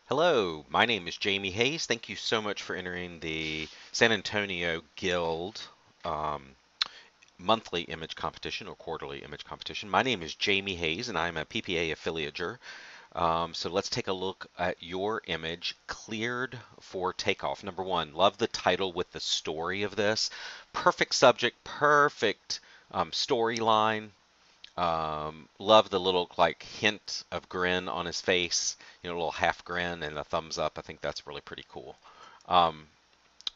Hello, my name is Jamie Hayes. Thank you so much for entering the San Antonio Guild um, monthly image competition or quarterly image competition. My name is Jamie Hayes and I'm a PPA affiliator. So let's take a look at your image, Cleared for Takeoff. Number one, love the title with the story of this. Perfect subject, perfect storyline. Love the little like hint of grin on his face, a little half grin and a thumbs up. I think that's really pretty cool. Um,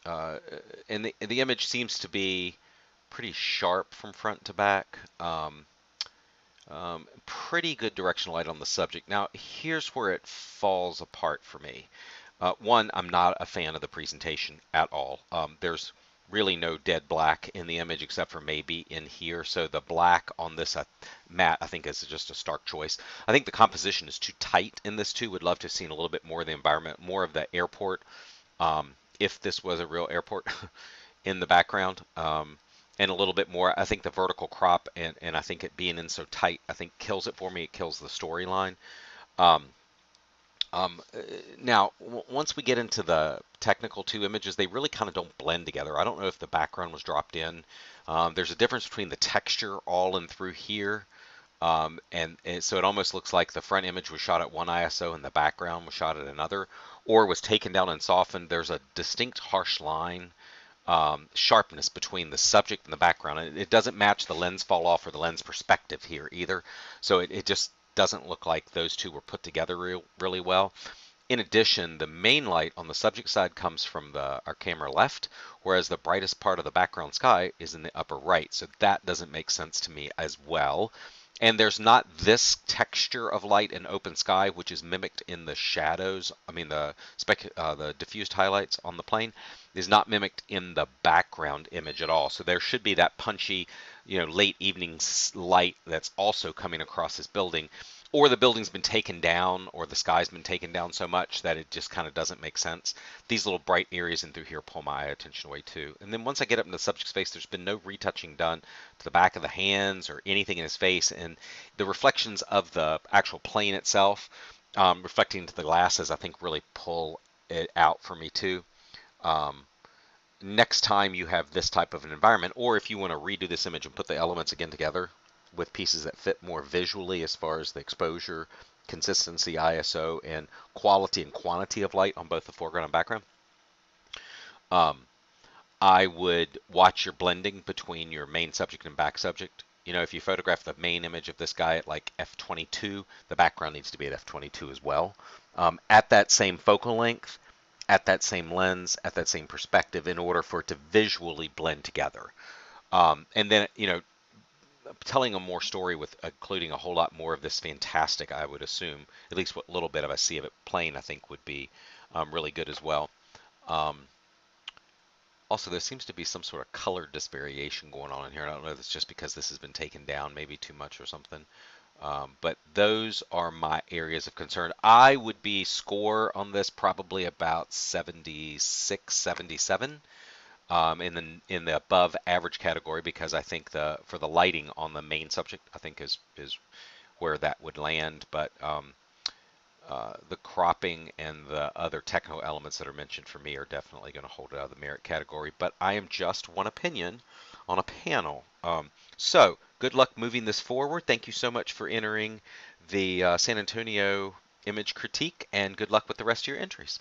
uh, and the image seems to be pretty sharp from front to back. Pretty good directional light on the subject. Now, here's where it falls apart for me. One, I'm not a fan of the presentation at all. There's really no dead black in the image except for maybe in here. So the black on this matte, I think, is just a stark choice. I think the composition is too tight in this too. Would love to have seen a little bit more of the environment, more of the airport, if this was a real airport in the background. And a little bit more. I think the vertical crop and I think it being in so tight, I think kills it for me. It kills the storyline. Um, um, uh, Now, once we get into the technical two images, they really kind of don't blend together. I don't know if the background was dropped in. There's a difference between the texture all in through here. And so it almost looks like the front image was shot at one ISO and the background was shot at another, or was taken down and softened. There's a distinct harsh line, sharpness between the subject and the background. And it doesn't match the lens fall off or the lens perspective here either. So it just doesn't look like those two were put together really well. In addition, the main light on the subject side comes from our camera left, whereas the brightest part of the background sky is in the upper right. So that doesn't make sense to me as well. And there's not this texture of light in open sky, which is mimicked in the shadows. I mean, the diffused highlights on the plane is not mimicked in the background image at all. So there should be that punchy, late evening light that's also coming across this building, or the building's been taken down, or the sky's been taken down so much that it just kind of doesn't make sense. These little bright areas in through here pull my eye attention away too. And then once I get up in the subject's face, there's been no retouching done to the back of the hands or anything in his face, and the reflections of the actual plane itself, reflecting into the glasses, I think really pull it out for me too. Um, Next time you have this type of an environment, or if you want to redo this image and put the elements again together with pieces that fit more visually as far as the exposure, consistency, ISO, and quality and quantity of light on both the foreground and background, um, I would watch your blending between your main subject and back subject. If you photograph the main image of this guy at like f22, the background needs to be at f22 as well. At that same focal length, at that same lens, at that same perspective, in order for it to visually blend together. And then, telling a more story with including a whole lot more of this fantastic, I would assume, at least what little bit of I see of it plain, I think would be really good as well. Um, Also, there seems to be some sort of color disvariation going on in here. I don't know if it's just because this has been taken down, maybe too much or something. But those are my areas of concern. I would be score on this probably about 76, 77 in the above average category, because I think for the lighting on the main subject, I think is where that would land. But the cropping and the other technical elements that are mentioned for me are definitely going to hold it out of the merit category. But I am just one opinion on a panel. So good luck moving this forward. Thank you so much for entering the San Antonio image critique, and good luck with the rest of your entries.